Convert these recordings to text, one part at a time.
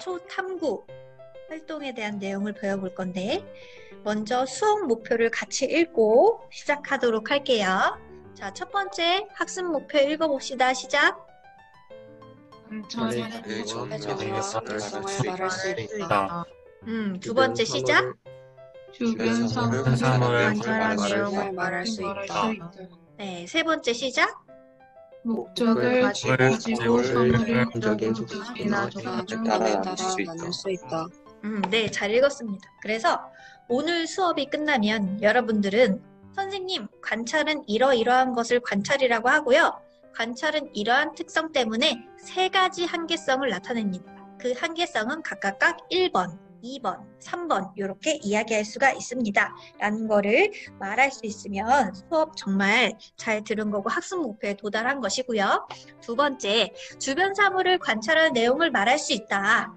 기초 탐구 활동에 대한 내용을 배워볼 건데 먼저 수업 목표를 같이 읽고 시작하도록 할게요. 자, 첫 번째 학습 목표 읽어봅시다. 시작! 관찰의 말할 수 있다. 두 번째 시작! 주변 사물을 관찰한 관찰한 말할 수 있다. 네, 세 번째 시작! 목적을 가지고 사물을 적인 속성이나 속성이나 조건을 따라 따라 나눌 수 있다. 네, 잘 읽었습니다. 그래서 오늘 수업이 끝나면 여러분들은 선생님, 관찰은 이러이러한 것을 관찰이라고 하고요. 관찰은 이러한 특성 때문에 세 가지 한계성을 나타냅니다. 그 한계성은 각각 1번, 2번, 3번 이렇게 이야기할 수가 있습니다. 라는 거를 말할 수 있으면 수업 정말 잘 들은 거고 학습 목표에 도달한 것이고요. 두 번째, 주변 사물을 관찰하는 내용을 말할 수 있다.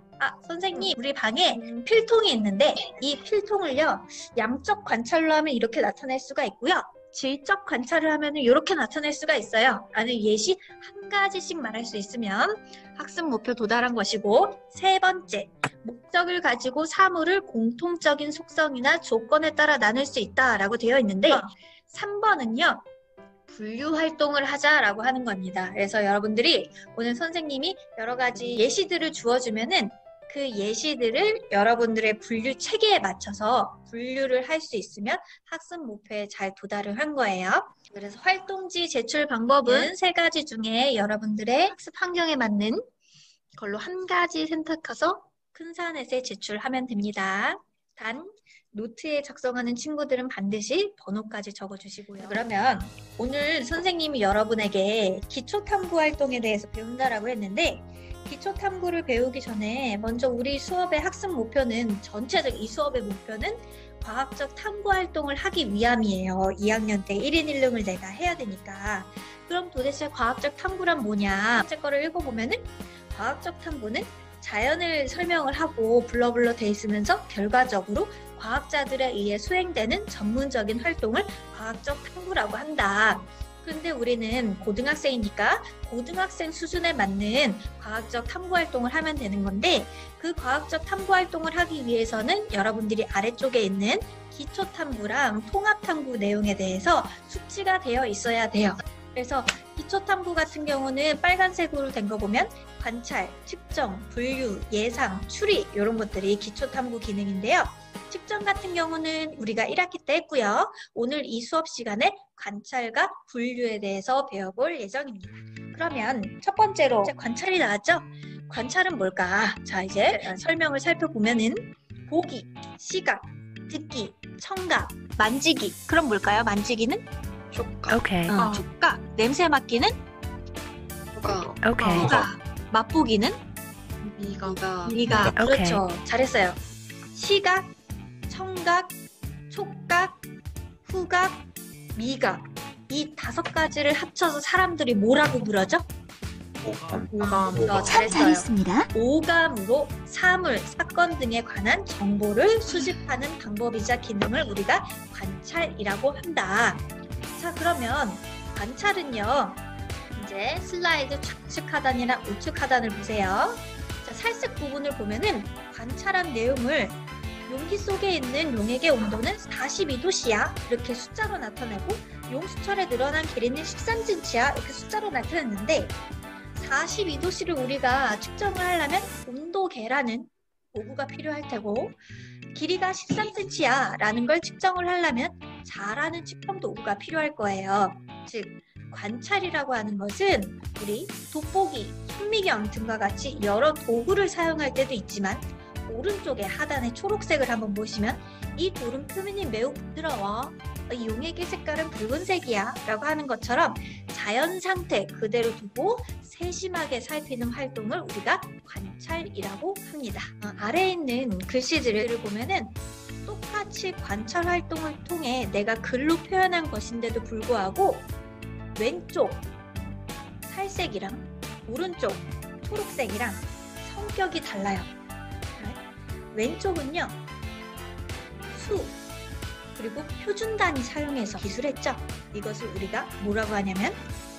선생님, 우리 방에 필통이 있는데 이 필통을요, 양적 관찰로 하면 이렇게 나타낼 수가 있고요. 질적 관찰을 하면 이렇게 나타낼 수가 있어요. 라는 예시 한 가지씩 말할 수 있으면 학습 목표 도달한 것이고, 세 번째, 목적을 가지고 사물을 공통적인 속성이나 조건에 따라 나눌 수 있다라고 되어 있는데 3번은요. 분류 활동을 하자라고 하는 겁니다. 그래서 여러분들이 오늘 선생님이 여러 가지 예시들을 주어주면은 그 예시들을 여러분들의 분류 체계에 맞춰서 분류를 할 수 있으면 학습 목표에 잘 도달을 한 거예요. 그래서 활동지 제출 방법은 세 가지 중에 여러분들의 학습 환경에 맞는 걸로 한 가지 선택해서 큰 사넷에 제출하면 됩니다. 단 노트에 작성하는 친구들은 반드시 번호까지 적어주시고요. 그러면 오늘 선생님이 여러분에게 기초탐구 활동에 대해서 배운다라고 했는데 기초탐구를 배우기 전에 먼저 우리 수업의 학습 목표는 전체적 이 수업의 목표는 과학적 탐구 활동을 하기 위함이에요. 2학년 때 1인 1lum을 내가 해야 되니까. 그럼 도대체 과학적 탐구란 뭐냐? 제 거를 읽어보면은 과학적 탐구는 자연을 설명을 하고 블러블러 돼 있으면서 결과적으로 과학자들에 의해 수행되는 전문적인 활동을 과학적 탐구라고 한다. 그런데 우리는 고등학생이니까 고등학생 수준에 맞는 과학적 탐구 활동을 하면 되는 건데 그 과학적 탐구 활동을 하기 위해서는 여러분들이 아래쪽에 있는 기초 탐구랑 통합 탐구 내용에 대해서 숙지가 되어 있어야 돼요. 그래서 기초 탐구 같은 경우는 빨간색으로 된 거 보면 관찰, 측정, 분류, 예상, 추리 이런 것들이 기초 탐구 기능인데요. 측정 같은 경우는 우리가 1학기 때 했고요. 오늘 이 수업 시간에 관찰과 분류에 대해서 배워볼 예정입니다. 그러면 첫 번째로 관찰이 나왔죠? 관찰은 뭘까? 자, 이제 설명을 살펴보면은 보기, 시각, 듣기, 청각, 만지기. 그럼 뭘까요? 만지기는? 촉각. Okay. 촉각. 냄새 맡기는? Okay. 후각. 맛보기는? 미각. 미각. 오케이. 그렇죠. 잘했어요. 시각, 청각, 촉각, 후각, 미각. 이 5가지를 합쳐서 사람들이 뭐라고 부르죠? 잘했어요. 오감으로 사물, 사건 등에 관한 정보를 수집하는 방법이자 기능을 우리가 관찰이라고 한다. 자, 그러면 관찰은요. 이제 슬라이드 좌측 하단이나 우측 하단을 보세요. 자, 살색 부분을 보면은 관찰한 내용을 용기 속에 있는 용액의 온도는 42도씨야 이렇게 숫자로 나타내고 용수철에 늘어난 길이는 13cm야 이렇게 숫자로 나타냈는데 42도씨를 우리가 측정을 하려면 온도 계라는 도구가 필요할 테고 길이가 13cm야 라는 걸 측정을 하려면 자라는 측정 도구가 필요할 거예요. 즉 관찰이라고 하는 것은 우리 돋보기, 현미경 등과 같이 여러 도구를 사용할 때도 있지만 오른쪽에 하단에 초록색을 한번 보시면 이 돌은 표면이 매우 부드러워. 이 용액의 색깔은 붉은색이야 라고 하는 것처럼 자연 상태 그대로 두고 세심하게 살피는 활동을 우리가 관찰이라고 합니다. 아래에 있는 글씨들을 보면은 똑같이 관찰 활동을 통해 내가 글로 표현한 것인데도 불구하고 왼쪽 살색이랑 오른쪽 초록색이랑 성격이 달라요. 왼쪽은요 수 그리고 표준 단위 사용해서 기술했죠. 이것을 우리가 뭐라고 하냐면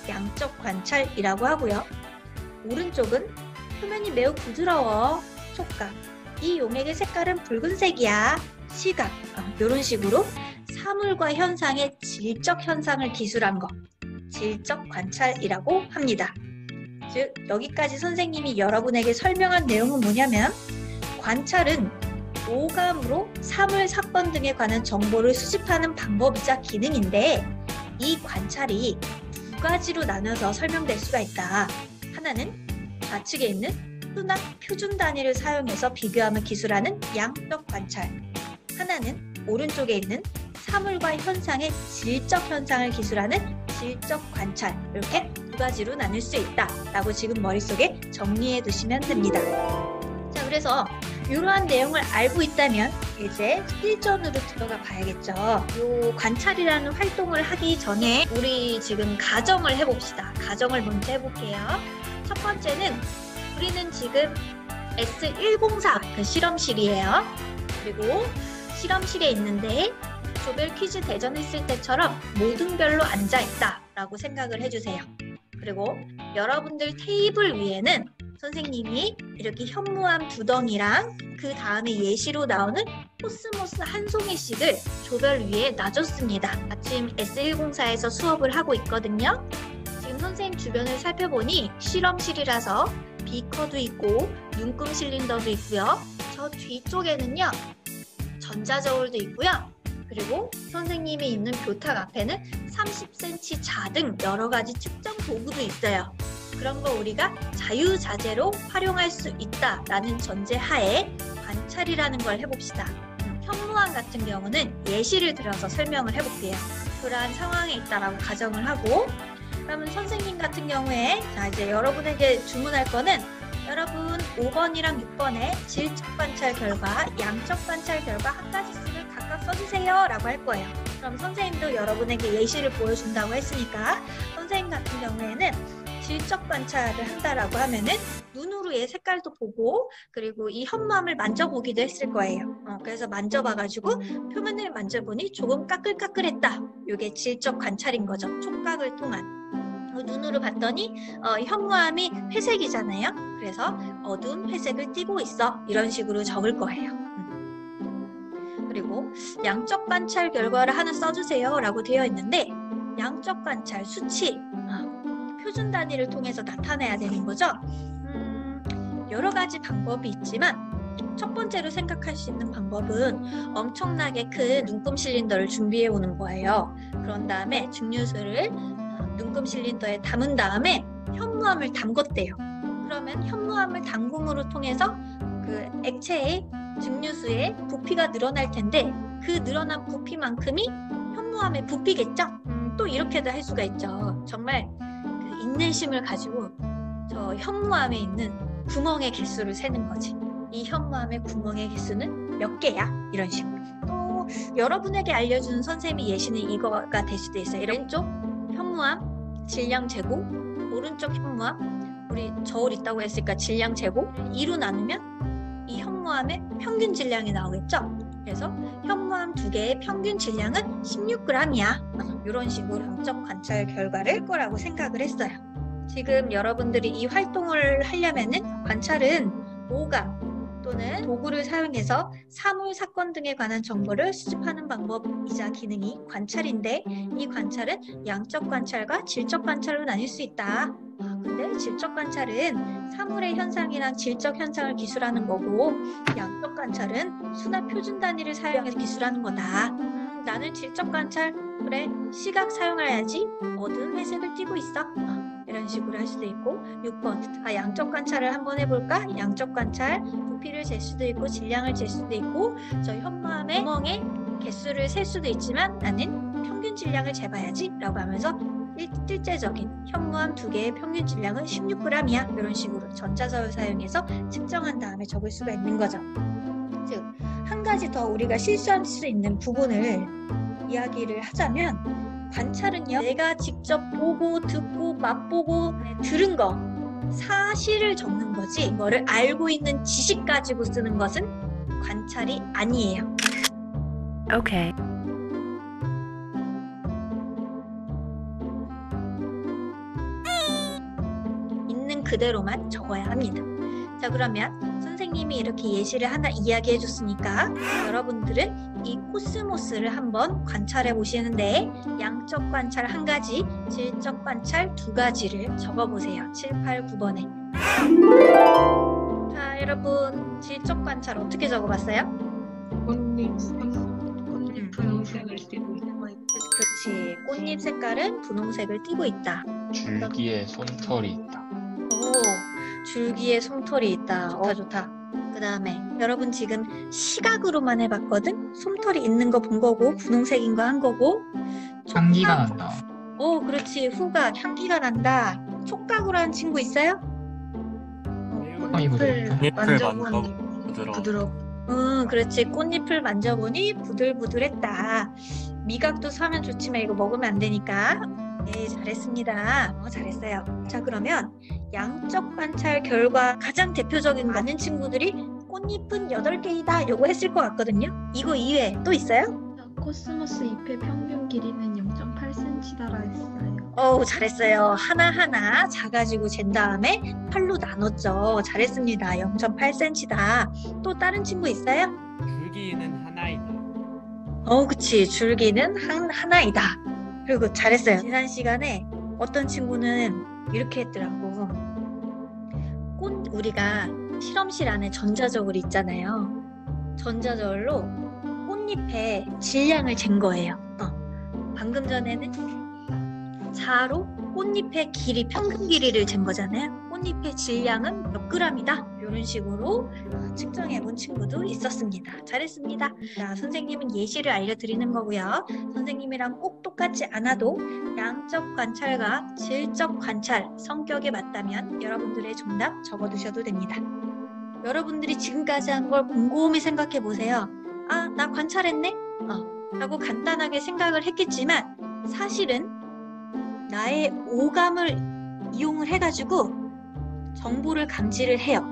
양적 관찰이라고 하고요. 오른쪽은 표면이 매우 부드러워 촉각. 이 용액의 색깔은 붉은색이야. 시각. 이런 식으로 사물과 현상의 질적 현상을 기술한 것. 질적 관찰이라고 합니다. 즉, 여기까지 선생님이 여러분에게 설명한 내용은 뭐냐면 관찰은 오감으로 사물, 사건 등에 관한 정보를 수집하는 방법이자 기능인데 이 관찰이 두 가지로 나눠서 설명될 수가 있다. 하나는 좌측에 있는 수납 표준 단위를 사용해서 비교함을 기술하는 양적 관찰. 하나는 오른쪽에 있는 사물과 현상의 질적 현상을 기술하는 질적 관찰. 이렇게 두 가지로 나눌 수 있다 라고 지금 머릿속에 정리해 두시면 됩니다. 자, 그래서 이러한 내용을 알고 있다면 이제 실전으로 들어가 봐야겠죠. 이 관찰이라는 활동을 하기 전에 우리 지금 가정을 해봅시다. 가정을 먼저 해볼게요. 첫 번째는 우리는 지금 S104 그 실험실이에요. 그리고 실험실에 있는데 조별 퀴즈 대전했을 때처럼 모든 별로 앉아있다 라고 생각을 해주세요. 그리고 여러분들 테이블 위에는 선생님이 이렇게 현무암 2덩이랑 그 다음에 예시로 나오는 코스모스 한 송이씩을 조별 위에 놔줬습니다. 마침 S104에서 수업을 하고 있거든요. 지금 선생님 주변을 살펴보니 실험실이라서 비커도 있고 눈금 실린더도 있고요. 저 뒤쪽에는요 전자저울도 있고요. 그리고 선생님이 있는 교탁 앞에는 30cm 자 등 여러 가지 측정 도구도 있어요. 그런 거 우리가 자유자재로 활용할 수 있다라는 전제하에 관찰이라는 걸 해봅시다. 현무암 같은 경우는 예시를 들어서 설명을 해볼게요. 그러한 상황에 있다라고 가정을 하고, 그러면 선생님 같은 경우에 자 이제 여러분에게 주문할 거는 여러분 5번이랑 6번에 질적 관찰 결과, 양적 관찰 결과 한 가지씩을 각각 써주세요 라고 할 거예요. 그럼 선생님도 여러분에게 예시를 보여준다고 했으니까 선생님 같은 경우에는 질적 관찰을 한다라고 하면은 눈으로 얘 색깔도 보고 그리고 이 현무암을 만져보기도 했을 거예요. 그래서 만져봐가지고 표면을 만져보니 조금 까끌까끌했다. 이게 질적 관찰인 거죠. 촉각을 통한. 눈으로 봤더니 현무암이 회색이잖아요. 그래서 어두운 회색을 띠고 있어. 이런 식으로 적을 거예요. 그리고 양적 관찰 결과를 하나 써주세요 라고 되어 있는데 양적 관찰 수치 표준 단위를 통해서 나타내야 되는 거죠. 여러 가지 방법이 있지만 첫 번째로 생각할 수 있는 방법은 엄청나게 큰 눈금 실린더를 준비해 오는 거예요. 그런 다음에 증류수를 눈금 실린더에 담은 다음에 현무암을 담궜대요. 그러면 현무암을 담금으로 통해서 그 액체의 증류수에 부피가 늘어날 텐데 그 늘어난 부피만큼이 현무암의 부피겠죠? 또 이렇게도 할 수가 있죠. 정말 그 인내심을 가지고 저 현무암에 있는 구멍의 개수를 세는 거지. 이 현무암의 구멍의 개수는 몇 개야? 이런 식으로. 또 여러분에게 알려주는 선생님의 예시는 이거가 될 수도 있어요. 왼쪽 현무암 질량 제곱, 오른쪽 현무암 우리 저울 있다고 했으니까 질량 제곱 2로 나누면 이 현무암의 평균 질량이 나오겠죠? 그래서 현무암 2개의 평균 질량은 16g이야. 이런 식으로 양적 관찰 결과를 할 거라고 생각을 했어요. 지금 여러분들이 이 활동을 하려면은 관찰은 오감 또는 도구를 사용해서 사물, 사건 등에 관한 정보를 수집하는 방법이자 기능이 관찰인데 이 관찰은 양적 관찰과 질적 관찰로 나뉠 수 있다. 근데 질적 관찰은 사물의 현상이랑 질적 현상을 기술하는 거고 양적 관찰은 수납 표준 단위를 사용해서 기술하는 거다. 나는 질적 관찰 그래 시각 사용해야지 어두운 회색을 띠고 있어. 이런 식으로 할 수도 있고 6번 양적 관찰을 한번 해볼까? 양적 관찰 부피를 잴 수도 있고 질량을 잴 수도 있고 저 현무암의 구멍의 개수를 셀 수도 있지만 나는 평균 질량을 재봐야지 라고 하면서 실제적인 현무암 2개의 평균 질량은 16g이야. 이런 식으로 전자서울 사용해서 측정한 다음에 적을 수가 있는 거죠. 즉, 한 가지 더 우리가 실수할 수 있는 부분을 이야기를 하자면 관찰은요. 내가 직접 보고 듣고 맛보고 들은 거 사실을 적는 거지 이거를 알고 있는 지식 가지고 쓰는 것은 관찰이 아니에요. Okay. 있는 그대로만 적어야 합니다. 자, 그러면 선생님이 이렇게 예시를 하나 이야기해 줬으니까 여러분들은 이 코스모스를 한번 관찰해 보시는데 양적 관찰 한 가지, 질적 관찰 두 가지를 적어 보세요. 7, 8, 9번에. 자, 여러분 질적 관찰 어떻게 적어 봤어요? 꽃잎은 분홍색을 띠고 있고 그렇지. 꽃잎 색깔은 분홍색을 띠고 있다. 줄기에 솜털이 있다. 오, 줄기에 솜털이 있다. 좋다, 좋다. 그 다음에 여러분 지금 시각으로만 해봤거든? 솜털이 있는 거 본 거고 분홍색인 거 한 거고 향기가 난다. 오, 그렇지. 후각, 향기가 난다. 촉각으로 한 친구 있어요? 꽃잎을 만져보니 부드럽. 그렇지. 꽃잎을 만져보니 부들부들했다. 미각도 사면 좋지만 이거 먹으면 안 되니까. 네, 잘했습니다. 잘했어요. 자, 그러면 양적 관찰 결과 가장 대표적인 많은 친구들이 꽃잎은 8개이다. 요거 했을 것 같거든요. 이거 이외에 또 있어요? 코스모스 잎의 평균 길이는 0.8cm라 했어요. 어우, 잘했어요. 하나하나 작아지고 잰 다음에 8로 나눴죠. 잘했습니다. 0.8cm다. 또 다른 친구 있어요? 줄기는 하나이다. 그치. 줄기는 하나이다. 그리고 잘했어요. 지난 시간에 어떤 친구는 이렇게 했더라고. 우리가 실험실 안에 전자저울 있잖아요. 전자저울로 꽃잎의 질량을 잰 거예요. 방금 전에는 4로 꽃잎의 길이, 평균 길이를 잰 거잖아요. 꽃잎의 질량은 몇 g이다. 이런 식으로 측정해 본 친구도 있었습니다. 잘했습니다. 자, 선생님은 예시를 알려드리는 거고요. 선생님이랑 꼭 똑같지 않아도 양적 관찰과 질적 관찰 성격에 맞다면 여러분들의 정답 적어두셔도 됩니다. 여러분들이 지금까지 한 걸 곰곰이 생각해 보세요. 아, 나 관찰했네? 라고 간단하게 생각을 했겠지만 사실은 나의 오감을 이용을 해가지고 정보를 감지를 해요.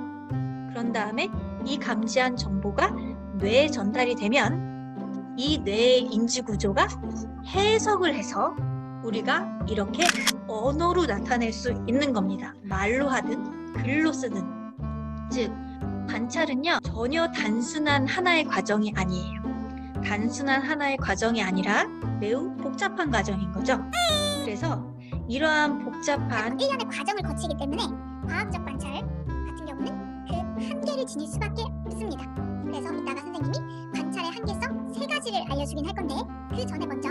그런 다음에 이 감지한 정보가 뇌에 전달이 되면 이 뇌의 인지 구조가 해석을 해서 우리가 이렇게 언어로 나타낼 수 있는 겁니다. 말로 하든 글로 쓰든. 즉, 관찰은요, 전혀 단순한 하나의 과정이 아니에요. 단순한 하나의 과정이 아니라 매우 복잡한 과정인 거죠. 그래서 이러한 복잡한 일련의 과정을 거치기 때문에 과학적 관찰 같은 경우는 그 한계를 지닐 수밖에 없습니다. 그래서 이따가 선생님이 관찰의 한계성 3가지를 알려주긴 할 건데 그 전에 먼저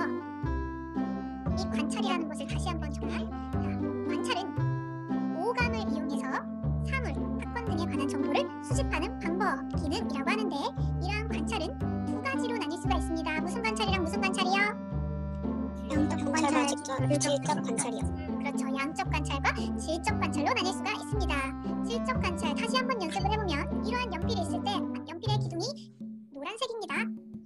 이 관찰이라는 것을 다시 한번 정말 관찰은 오감을 이용해서 사물, 사건 등에 관한 정보를 수집하는 방법, 기능이라고 하는데 이러한 관찰은 2가지로 나뉠 수가 있습니다. 무슨 관찰이랑 무슨 관찰이요? 양적 관찰과 질적 관찰이요. 그렇죠. 양적 관찰과 질적 관찰로 나뉠 수가 있습니다. 질적 관찰 다시 한번 연습을 해보면 이러한 연필이 있을 때 연필의 기둥이 노란색입니다.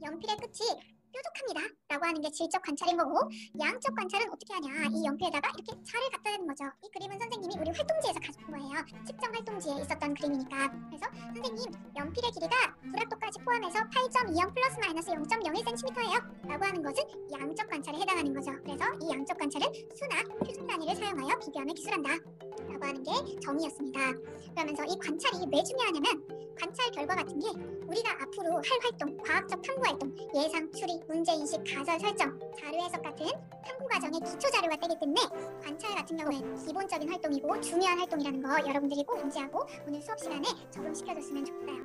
연필의 끝이 뾰족합니다 라고 하는 게 질적 관찰인 거고 양적 관찰은 어떻게 하냐 이 연필에다가 이렇게 살을 갖다 대는 거죠. 이 그림은 선생님이 우리 활동지에서 가져온 거예요. 측정 활동지에 있었던 그림이니까. 그래서 선생님 연필의 길이가 구락도까지 포함해서 8.20 플러스 마이너스 0.01cm예요 라고 하는 것은 양적 관찰에 해당하는 거죠. 그래서 이 양적 관찰은 수나 표준 단위를 사용하여 비교함을 기술한다 라고 하는 게 정의였습니다. 그러면서 이 관찰이 왜 중요하냐면 관찰 결과 같은 게 우리가 앞으로 할 활동, 과학적 탐구 활동, 예상, 추리, 문제인식, 가설 설정, 자료 해석 같은 탐구 과정의 기초 자료가 되기 때문에 관찰 같은 경우는 기본적인 활동이고 중요한 활동이라는 거 여러분들이 꼭 인지하고 오늘 수업 시간에 적용시켜줬으면 좋겠어요.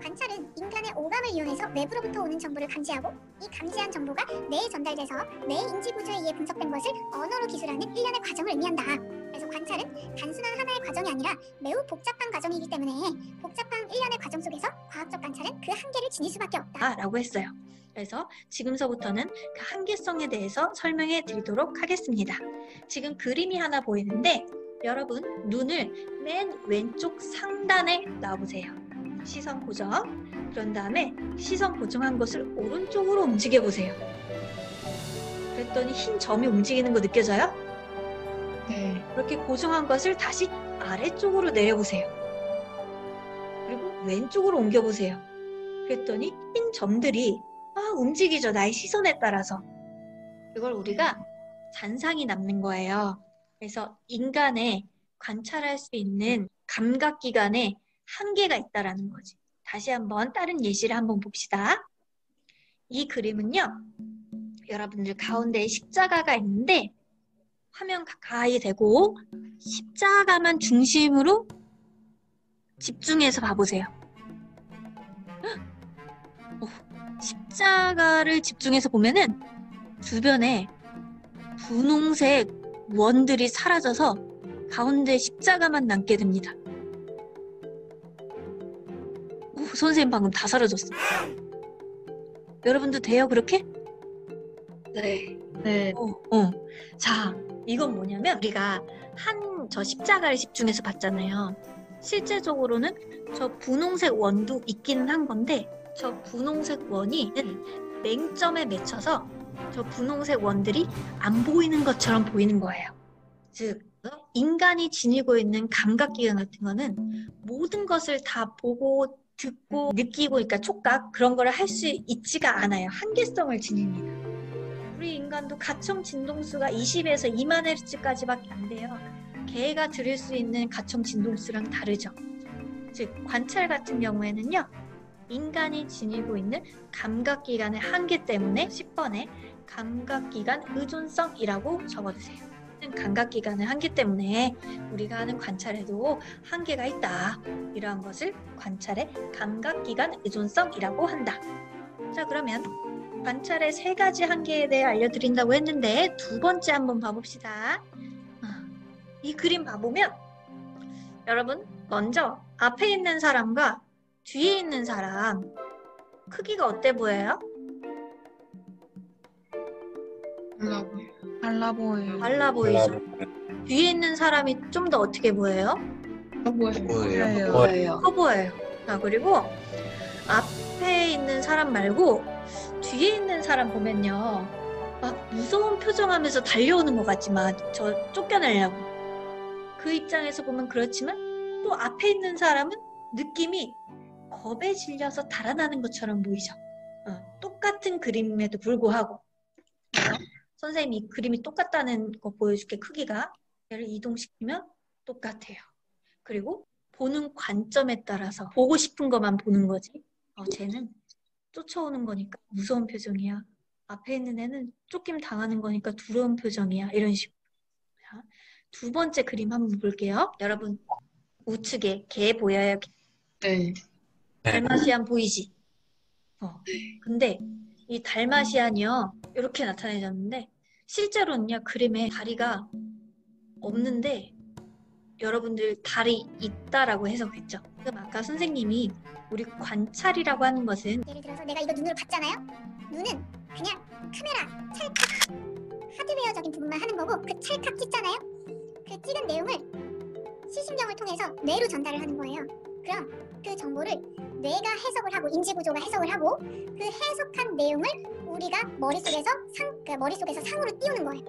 관찰은 인간의 오감을 이용해서 외부로부터 오는 정보를 감지하고 이 감지한 정보가 뇌에 전달돼서 뇌 인지 구조에 의해 분석된 것을 언어로 기술하는 일련의 과정을 의미한다. 그래서 관찰은 단순한 하나의 과정이 아니라 매우 복잡한 과정이기 때문에 복잡한 일련의 과정 속에서 과학적 관찰은 그 한계를 지닐 수밖에 없다 라고 했어요. 그래서 지금서부터는 그 한계성에 대해서 설명해 드리도록 하겠습니다. 지금 그림이 하나 보이는데 여러분 눈을 맨 왼쪽 상단에 놔보세요. 시선 고정. 그런 다음에 시선 고정한 것을 오른쪽으로 움직여 보세요. 그랬더니 흰 점이 움직이는 거 느껴져요? 네. 그렇게 고정한 것을 다시 아래쪽으로 내려보세요. 그리고 왼쪽으로 옮겨보세요. 그랬더니 흰 점들이 움직이죠. 나의 시선에 따라서. 이걸 우리가 잔상이 남는 거예요. 그래서 인간의 관찰할 수 있는 감각기관에 한계가 있다라는 거지. 다시 한번 다른 예시를 한번 봅시다. 이 그림은요, 여러분들 가운데에 십자가가 있는데 화면 가까이 대고 십자가만 중심으로 집중해서 봐보세요. 십자가를 집중해서 보면은 주변에 분홍색 원들이 사라져서 가운데 십자가만 남게 됩니다. 선생님 방금 다 사라졌어. 여러분도 돼요, 그렇게? 네. 자, 이건 뭐냐면 우리가 저 십자가를 집중해서 봤잖아요. 실제적으로는 저 분홍색 원도 있기는 한 건데 저 분홍색 원이 맹점에 맺혀서 저 분홍색 원들이 안 보이는 것처럼 보이는 거예요. 즉, 인간이 지니고 있는 감각기관 같은 거는 모든 것을 다 보고 듣고 느끼고, 그러니까 촉각 그런 거를 할 수 있지가 않아요. 한계성을 지닙니다. 우리 인간도 가청 진동수가 20에서 2만 헤르츠까지밖에 안 돼요. 개가 들을 수 있는 가청 진동수랑 다르죠. 즉, 관찰 같은 경우에는요, 인간이 지니고 있는 감각기관의 한계 때문에 10번에 감각기관 의존성이라고 적어주세요. 감각기관의 한계 때문에 우리가 하는 관찰에도 한계가 있다. 이러한 것을 관찰의 감각기관 의존성이라고 한다. 자, 그러면 관찰의 3가지 한계에 대해 알려드린다고 했는데 두 번째 한번 봐봅시다. 이 그림 봐보면 여러분, 먼저 앞에 있는 사람과 뒤에 있는 사람 크기가 어때 보여요? 달라 보여요. 달라 보이죠? 뒤에 있는 사람이 좀 더 어떻게 보여요? 보여요. 커 보여요. 그리고 앞에 있는 사람 말고 뒤에 있는 사람 보면요, 막 무서운 표정하면서 달려오는 것 같지만 저 쫓겨내려고. 그 입장에서 보면 그렇지만 또 앞에 있는 사람은 느낌이 겁에 질려서 달아나는 것처럼 보이죠. 똑같은 그림에도 불구하고. 선생님이 이 그림이 똑같다는 거 보여줄게. 크기가 얘를 이동시키면 똑같아요. 그리고 보는 관점에 따라서 보고 싶은 것만 보는 거지. 쟤는 쫓아오는 거니까 무서운 표정이야. 앞에 있는 애는 쫓김 당하는 거니까 두려운 표정이야. 이런 식으로. 자, 두 번째 그림 한번 볼게요. 여러분, 우측에 개 보여요? 네. 달마시안 보이지? 근데 이 달마시안이요, 이렇게 나타내졌는데 실제로는요, 그림에 다리가 없는데 여러분들 다리 있다라고 해석했죠. 그럼 아까 선생님이 우리 관찰이라고 하는 것은, 예를 들어서 내가 이거 눈으로 봤잖아요. 눈은 그냥 카메라 찰칵 하드웨어적인 부분만 하는 거고, 그 찰칵 찍잖아요. 그 찍은 내용을 시신경을 통해서 뇌로 전달을 하는 거예요. 그럼 그 정보를 뇌가 해석을 하고, 인지구조가 해석을 하고, 그 해석한 내용을 우리가 머릿속에서 상으로 띄우는 거예요.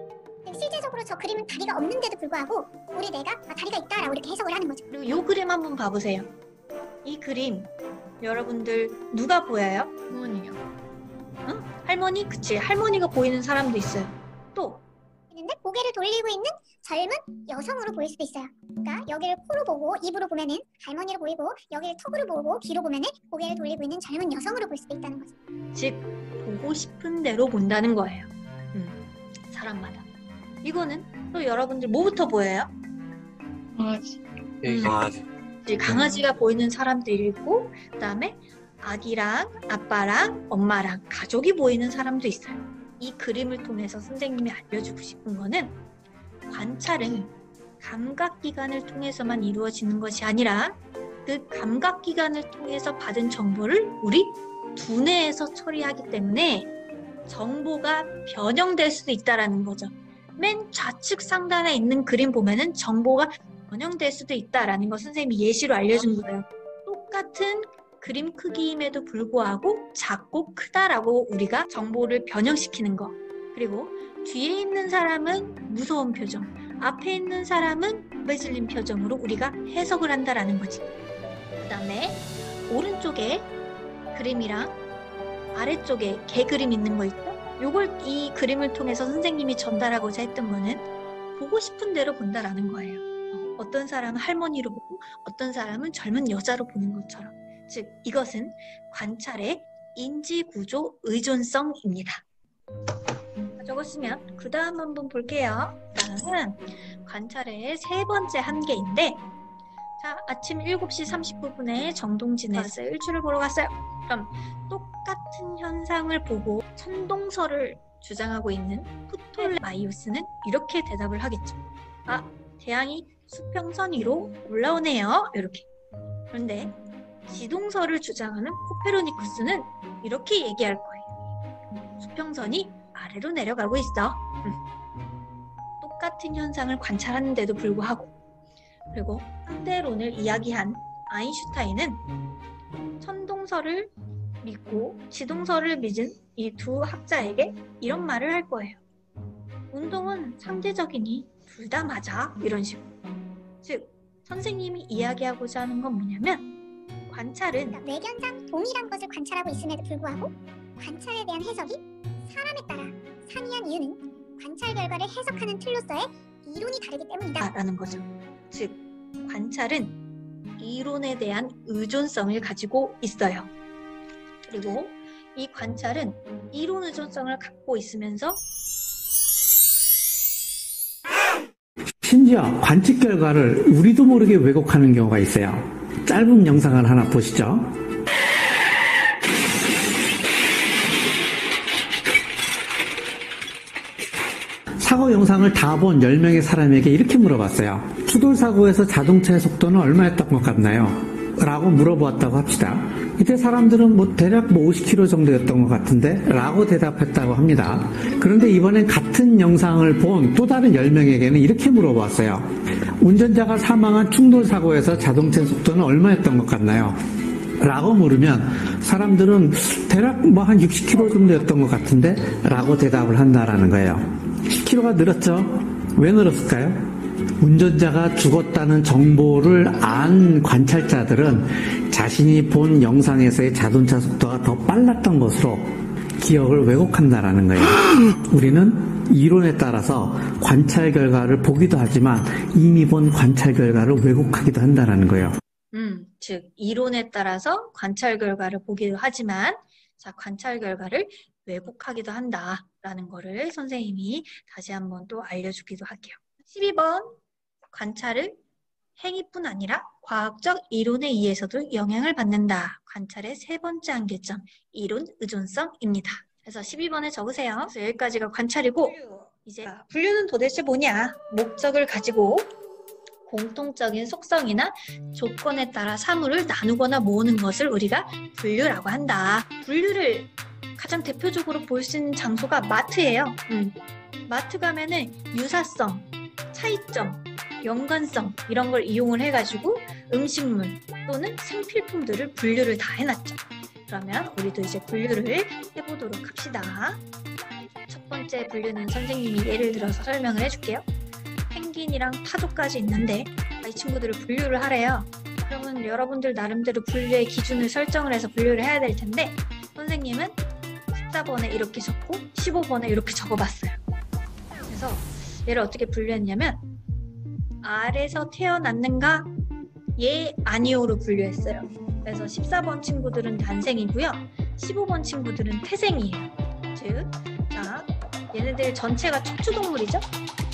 실제적으로 저 그림은 다리가 없는데도 불구하고 우리 뇌가 다리가 있다라고 이렇게 해석을 하는 거죠. 그리고 이 그림 한번 봐보세요. 이 그림 여러분들 누가 보여요? 할머니요. 할머니? 그치, 할머니가 보이는 사람도 있어요. 또 있는데 고개를 돌리고 있는 젊은 여성으로 보일 수도 있어요. 그러니까 여기를 코로 보고 입으로 보면은 할머니로 보이고, 여기를 턱으로 보고 귀로 보면은 고개를 돌리고 있는 젊은 여성으로 볼 수도 있다는 거죠. 즉, 보고 싶은 대로 본다는 거예요. 사람마다. 이거는 또 여러분들 뭐부터 보여요? 강아지. 강아지가 보이는 사람들이 있고, 그 다음에 아기랑 아빠랑 엄마랑 가족이 보이는 사람도 있어요. 이 그림을 통해서 선생님이 알려주고 싶은 거는, 관찰은 감각기관을 통해서만 이루어지는 것이 아니라 그 감각기관을 통해서 받은 정보를 우리 두뇌에서 처리하기 때문에 정보가 변형될 수도 있다는 거죠. 맨 좌측 상단에 있는 그림 보면은 정보가 변형될 수도 있다는 거 선생님이 예시로 알려준 거예요. 똑같은 그림 크기임에도 불구하고 작고 크다라고 우리가 정보를 변형시키는 거. 그리고 뒤에 있는 사람은 무서운 표정, 앞에 있는 사람은 매질린 표정으로 우리가 해석을 한다라는 거지. 그 다음에 오른쪽에 그림이랑 아래쪽에 개 그림 있는 거 있죠? 요걸 이 그림을 통해서 선생님이 전달하고자 했던 거는 보고 싶은 대로 본다라는 거예요. 어떤 사람은 할머니로 보고 어떤 사람은 젊은 여자로 보는 것처럼. 즉 이것은 관찰의 인지구조 의존성입니다. 적었으면 그 다음 한번 볼게요. 다음은 관찰의 세 번째 한계인데, 자, 아침 7시 39분에 정동진에서 일출을 보러 갔어요. 그럼 똑같은 현상을 보고 천동설을 주장하고 있는 프톨레마이오스는 이렇게 대답을 하겠죠. 아, 태양이 수평선 위로 올라오네요. 이렇게. 그런데 지동설을 주장하는 코페르니쿠스는 이렇게 얘기할 거예요. 수평선이 아래로 내려가고 있어. 똑같은 현상을 관찰하는데도 불구하고. 그리고 상대론을 이야기한 아인슈타인은 천동설을 믿고 지동설을 믿은 이 두 학자에게 이런 말을 할 거예요. 운동은 상대적이니 둘 다 맞아. 이런 식으로. 즉 선생님이 이야기하고자 하는 건 뭐냐면, 관찰은 그러니까 외견상 동일한 것을 관찰하고 있음에도 불구하고 관찰에 대한 해석이 사람에 따라 상이한 이유는 관찰 결과를 해석하는 틀로서의 이론이 다르기 때문이다 라는 거죠. 즉 관찰은 이론에 대한 의존성을 가지고 있어요. 그리고 이 관찰은 이론 의존성을 갖고 있으면서 심지어 관측 결과를 우리도 모르게 왜곡하는 경우가 있어요. 짧은 영상을 하나 보시죠. 사고 영상을 다 본 10명의 사람에게 이렇게 물어봤어요. 추돌 사고에서 자동차의 속도는 얼마였던 것 같나요? 라고 물어보았다고 합시다. 이때 사람들은 대략 50km 정도였던 것 같은데? 라고 대답했다고 합니다. 그런데 이번엔 같은 영상을 본 또 다른 10명에게는 이렇게 물어보았어요. 운전자가 사망한 충돌 사고에서 자동차의 속도는 얼마였던 것 같나요? 라고 물으면 사람들은 대략 한 60km 정도였던 것 같은데? 라고 대답을 한다라는 거예요. 10km가 늘었죠? 왜 늘었을까요? 운전자가 죽었다는 정보를 안 관찰자들은 자신이 본 영상에서의 자동차 속도가 더 빨랐던 것으로 기억을 왜곡한다라는 거예요. 우리는 이론에 따라서 관찰 결과를 보기도 하지만 이미 본 관찰 결과를 왜곡하기도 한다라는 거예요. 즉 이론에 따라서 관찰 결과를 보기도 하지만 관찰 결과를 왜곡하기도 한다라는 거를 선생님이 다시 한번 또 알려주기도 할게요. 12번 관찰은 행위뿐 아니라 과학적 이론에 의해서도 영향을 받는다. 관찰의 세 번째 한계점, 이론 의존성입니다. 그래서 12번에 적으세요. 그래서 여기까지가 관찰이고, 이제 분류는 도대체 뭐냐? 목적을 가지고 공통적인 속성이나 조건에 따라 사물을 나누거나 모으는 것을 우리가 분류라고 한다. 분류를 가장 대표적으로 볼 수 있는 장소가 마트예요. 마트 가면은 유사성, 차이점, 연관성 이런 걸 이용을 해가지고 음식물 또는 생필품들을 분류를 다 해놨죠. 그러면 우리도 이제 분류를 해보도록 합시다. 첫 번째 분류는 선생님이 예를 들어서 설명을 해줄게요. 펭귄이랑 타조까지 있는데 이 친구들을 분류를 하래요. 그러면 여러분들 나름대로 분류의 기준을 설정을 해서 분류를 해야 될 텐데, 선생님은 14번에 이렇게 적고 15번에 이렇게 적어봤어요. 그래서 얘를 어떻게 분류했냐면 알에서 태어났는가? 예, 아니오로 분류했어요. 그래서 14번 친구들은 난생이고요. 15번 친구들은 태생이에요. 즉, 얘네들 전체가 척추동물이죠?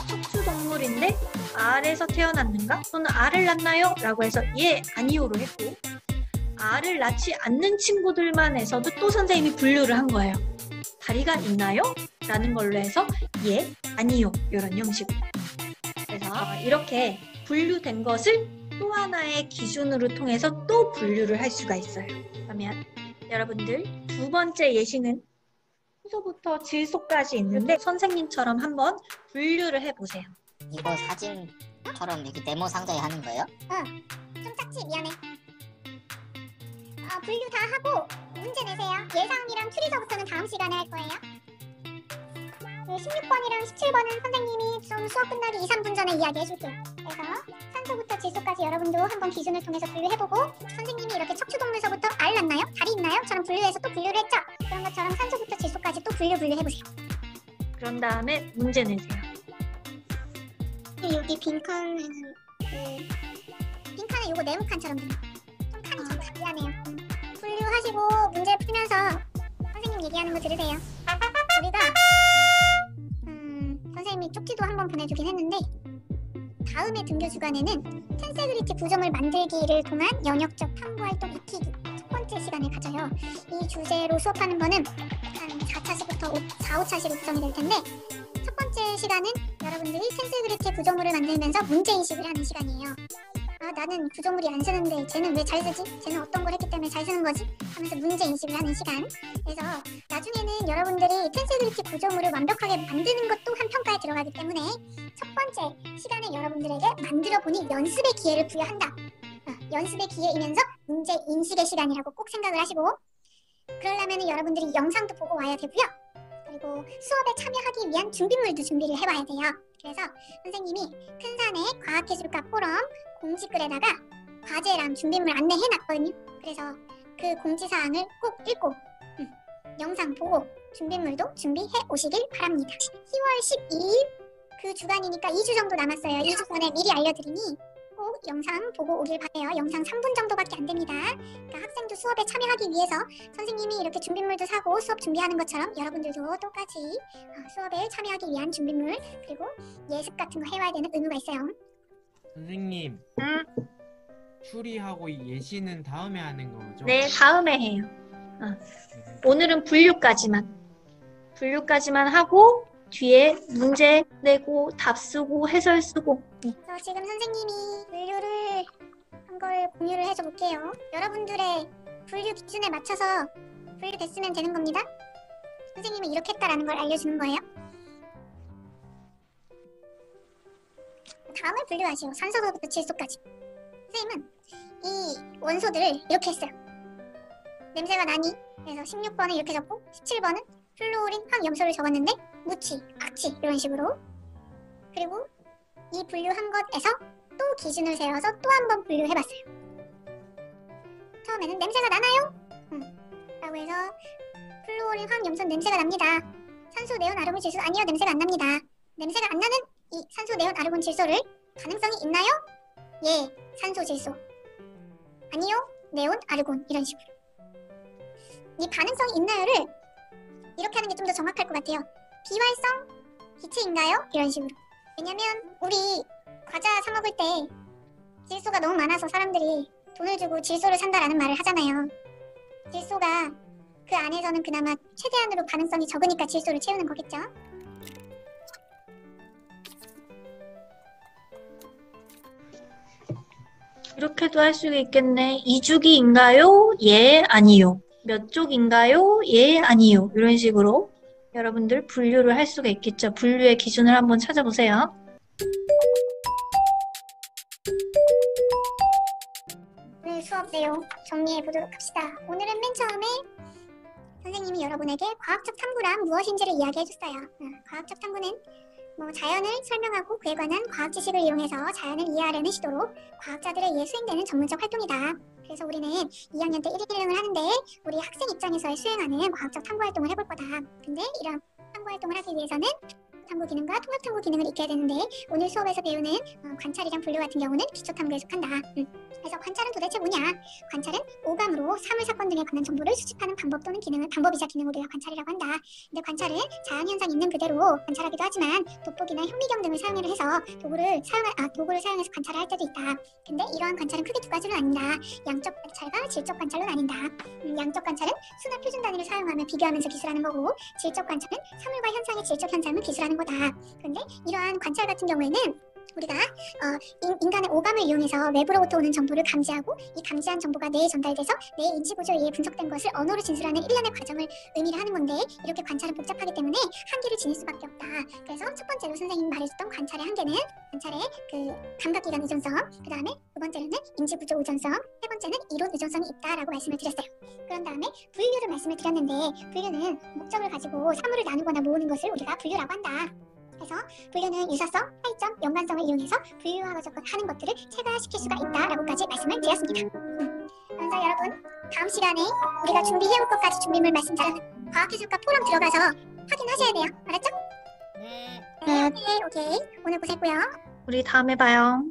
척추동물인데 알에서 태어났는가? 또는 알을 낳나요? 라고 해서 예, 아니오로 했고, 알을 낳지 않는 친구들만 해서도 또 선생님이 분류를 한 거예요. 다리가 있나요? 라는 걸로 해서 예, 아니요 이런 형식으로. 그래서 이렇게 분류된 것을 또 하나의 기준으로 통해서 또 분류를 할 수가 있어요. 그러면 여러분들 두 번째 예시는 순서부터 질소까지 있는데 선생님처럼 한번 분류를 해보세요. 이거 사진처럼 이렇게 네모 상자에 하는 거예요? 좀 작지? 미안해. 분류 다 하고 문제 내세요. 예상이랑 추리서부터는 다음 시간에 할 거예요. 16번이랑 17번은 선생님이 좀 수업 끝나기 2, 3분 전에 이야기해 줄게요. 그래서 산소부터 질소까지 여러분도 한번 기준을 통해서 분류해보고, 선생님이 이렇게 척추동물서부터 알 낳나요? 다리 있나요? 처럼 분류해서 또 분류를 했죠? 그런 것처럼 산소부터 질소까지 또 분류해보세요. 그런 다음에 문제 내세요. 그리고 여기 빈칸에는 빈칸은 요거 네모칸처럼 돼요. 좀 칸이 자꾸 미안해요. 분류하시고 문제 풀면서 선생님 얘기하는 거 들으세요. 우리가 선생님이 쪽지도 한번 보내주긴 했는데 다음의 등교 주간에는 텐세그리티 구조물 만들기를 통한 영역적 탐구활동 익히기 첫 번째 시간을 가져요. 이 주제로 수업하는 거는 한 4차시부터 4, 5차시로 구성이 될 텐데 첫 번째 시간은 여러분들이 텐세그리티 구조물을 만들면서 문제인식을 하는 시간이에요. 아, 나는 구조물이 안 쓰는데 쟤는 왜 잘 쓰지? 쟤는 어떤 걸 했기 때문에 잘 쓰는 거지? 하면서 문제인식을 하는 시간. 그래서 나중에는 여러분들이 텐세그리티 구조물을 완벽하게 만드는 것도 한 평가에 들어가기 때문에 첫 번째 시간에 여러분들에게 만들어보니 연습의 기회를 부여한다. 연습의 기회이면서 문제인식의 시간이라고 꼭 생각을 하시고 그러려면 여러분들이 영상도 보고 와야 되고요. 그리고 수업에 참여하기 위한 준비물도 준비를 해와야 돼요. 그래서 선생님이 큰산의 과학기술과 포럼 공지글에다가 과제랑 준비물 안내해놨거든요. 그래서 그 공지사항을 꼭 읽고 영상 보고 준비물도 준비해 오시길 바랍니다. 10월 12일 그 주간이니까 2주 정도 남았어요. 2주 전에 미리 알려드리니 꼭 영상 보고 오길 바래요. 영상 3분 정도밖에 안 됩니다. 그러니까 학생도 수업에 참여하기 위해서 선생님이 이렇게 준비물도 사고 수업 준비하는 것처럼 여러분들도 똑같이 수업에 참여하기 위한 준비물 그리고 예습 같은 거 해와야 되는 의무가 있어요. 선생님. 추리하고 예시는 다음에 하는 거죠? 네, 다음에 해요. 오늘은 분류까지만 하고 뒤에 문제 내고 답 쓰고 해설 쓰고. 그래서 지금 선생님이 분류를 한 걸 공유를 해줘 볼게요. 여러분들의 분류 기준에 맞춰서 분류됐으면 되는 겁니다. 선생님이 이렇게 했다라는 걸 알려주는 거예요. 다음을 분류하시오. 산소소부터 질소까지. 선생님은 이 원소들을 이렇게 했어요. 냄새가 나니? 그래서 16번은 이렇게 적고 17번은 플루오린, 황염소를 적었는데 무치, 악취 이런 식으로. 그리고 이 분류한 것에서 또 기준을 세워서 또 한 번 분류해봤어요. 처음에는 냄새가 나나요? 라고 해서 플루오린, 황염소 냄새가 납니다. 산소, 네온, 아르곤, 질소 아니요 냄새가 안 납니다. 냄새가 안 나는 이 산소, 네온, 아르곤, 질소를 가능성이 있나요? 예, 산소, 질소. 아니요, 네온, 아르곤 이런 식으로. 이 가능성이 있나요를 이렇게 하는 게 좀 더 정확할 것 같아요. 비활성 기체인가요? 이런 식으로. 왜냐면 우리 과자 사 먹을 때 질소가 너무 많아서 사람들이 돈을 주고 질소를 산다라는 말을 하잖아요. 질소가 그 안에서는 그나마 최대한으로 가능성이 적으니까 질소를 채우는 거겠죠. 이렇게도 할 수 있겠네. 2주기인가요? 예, 아니요. 몇 쪽인가요? 예, 아니요. 이런 식으로 여러분들 분류를 할 수가 있겠죠. 분류의 기준을 한번 찾아보세요. 오늘 수업 내용 정리해 보도록 합시다. 오늘은 맨 처음에 선생님이 여러분에게 과학적 탐구란 무엇인지를 이야기해 줬어요. 과학적 탐구는 자연을 설명하고 그에 관한 과학 지식을 이용해서 자연을 이해하려는 시도로 과학자들에 의해 수행되는 전문적 활동이다. 그래서 우리는 2학년 때 1일행을 하는데 우리 학생 입장에서 수행하는 과학적 탐구 활동을 해볼 거다. 근데 이런 탐구 활동을 하기 위해서는 탐구 기능과 통합 탐구 기능을 익혀야 되는데 오늘 수업에서 배우는 관찰이랑 분류 같은 경우는 기초 탐구에 속한다. 그래서 관찰은 도대체 뭐냐? 관찰은 오감으로 사물 사건 등에 관한 정보를 수집하는 방법 또는 기능을 방법이자 기능을 우리가 관찰이라고 한다. 근데 관찰은 자연 현상 있는 그대로 관찰하기도 하지만 돋보기나 현미경 등을 사용을 해서 도구를 사용해서 관찰을 할 때도 있다. 근데 이러한 관찰은 크게 두 가지로 나뉜다. 양적 관찰과 질적 관찰로 나뉜다. 양적 관찰은 수나 표준 단위를 사용하며 비교하면서 기술하는 거고 질적 관찰은 사물과 현상의 질적 현상을 기술하는 거다. 그런데 이러한 관찰 같은 경우에는 우리가 인간의 오감을 이용해서 외부로부터 오는 정보를 감지하고 이 감지한 정보가 뇌에 전달돼서 뇌 인지구조에 의해 분석된 것을 언어로 진술하는 일련의 과정을 의미를 하는 건데 이렇게 관찰은 복잡하기 때문에 한계를 지닐 수밖에 없다. 그래서 첫 번째로 선생님이 말해줬던 관찰의 한계는 관찰의 그 감각기관 의존성, 그 다음에 두 번째로는 인지구조 의존성, 세 번째는 이론 의존성이 있다라고 말씀을 드렸어요. 그런 다음에 분류를 말씀을 드렸는데 분류는 목적을 가지고 사물을 나누거나 모으는 것을 우리가 분류라고 한다. 그래서 분류는 유사성, 차이점, 연관성을 이용해서 분류하는 것들을 체화시킬 수가 있다라고까지 말씀을 드렸습니다. 그래서 여러분 다음 시간에 우리가 준비해올 것까지 준비물 말씀드렸는데 과학기술과 포럼 들어가서 확인하셔야 돼요. 알았죠? 네. 네, 오케이. 오늘 고생했고요. 우리 다음에 봐요.